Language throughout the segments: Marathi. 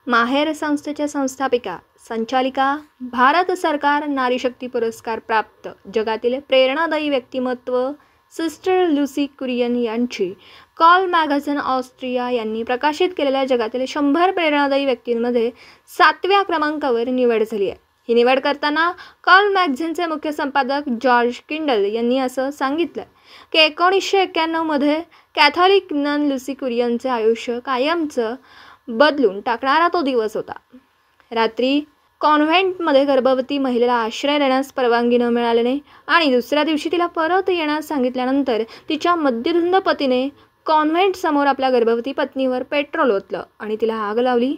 माहेर संस्थेच्या संस्थापिका, संचालिका, भारत सरकार नारी शक्ती पुरस्कार प्राप्त जगातील प्रेरणादायी व्यक्तिमत्व सिस्टर लुसी कुरियन यांची कॉल मॅगझिन ऑस्ट्रिया यांनी प्रकाशित केलेल्या जगातील 100 प्रेरणादायी व्यक्तींमध्ये 7व्या क्रमांकावर निवड झाली आहे। ही निवड करताना कॉल मॅगझिनचे मुख्य संपादक जॉर्ज किंडल यांनी असं सांगितलं की 1991 मध्ये कॅथॉलिक नन लुसी कुरियनचे आयुष्य कायमचं बदलून टाकणारा तो दिवस होता। रात्री कॉन्व्हेंटमध्ये गर्भवती महिलेला आश्रय देण्यास परवानगी न मिळाल्याने आणि दुसऱ्या दिवशी तिला परत येण्यास सांगितल्यानंतर तिच्या मद्यधुंद पतीने कॉन्व्हेंट समोर आपल्या गर्भवती पत्नीवर पेट्रोल ओतलं आणि तिला आग लावली।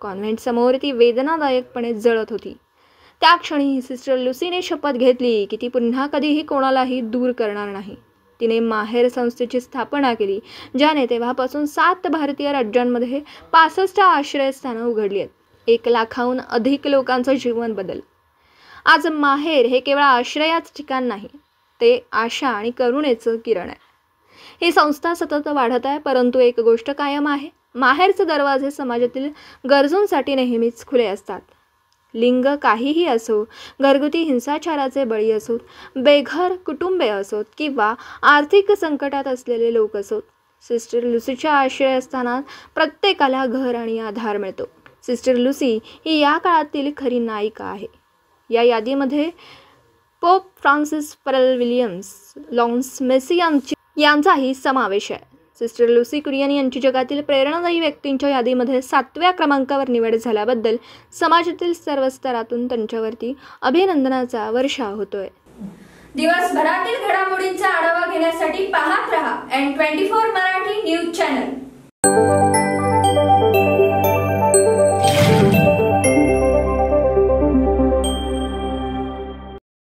कॉन्व्हेंट समोर ती वेदनादायकपणे जळत होती। त्या क्षणी सिस्टर लुसीने शपथ घेतली की ती पुन्हा कधीही कोणालाही दूर करणार नाही। तिने माहेर संस्थेची स्थापना केली, ज्याने तेव्हापासून 7 भारतीय राज्यांमध्ये 65 आश्रयस्थानं उघडली आहेत। 1 लाखाहून अधिक लोकांचं जीवन बदल। आज माहेर हे केवळ आश्रयाचं ठिकाण नाही, ते आशा आणि करुणेचं किरण आहे। ही संस्था सतत वाढत आहे, परंतु एक गोष्ट कायम आहे, माहेरचे दरवाजे समाजातील गरजूंसाठी नेहमीच खुले असतात। लिंग काहीही असो, घरगुती हिंसाचाराचे बळी असोत, बेघर कुटुंबे असोत किंवा आर्थिक संकटात असलेले लोक असोत, सिस्टर लुसीच्या आश्रयस्थानात प्रत्येकाला घर आणि आधार मिळतो। सिस्टर लुसी ही या काळातील खरी नायिका आहे। या यादीमध्ये पोप फ्रान्सिस फरेल विलियम्स, लॉन्स मेसी यांचाही समावेश आहे। सिस्टर लुसी कुरियन यांची जगातील प्रेरणादायी व्यक्तींच्या यादीमध्ये 7व्या क्रमांकावर निवड झाल्याबद्दल समाजातील सर्व स्तरातून त्यांच्यावरती अभिनंदनाचा वर्षाव होतोय। दिवसभरातील घडामोडींचा आढावा घेण्यासाठी पाहत रहा N24 मराठी न्यूज चॅनल।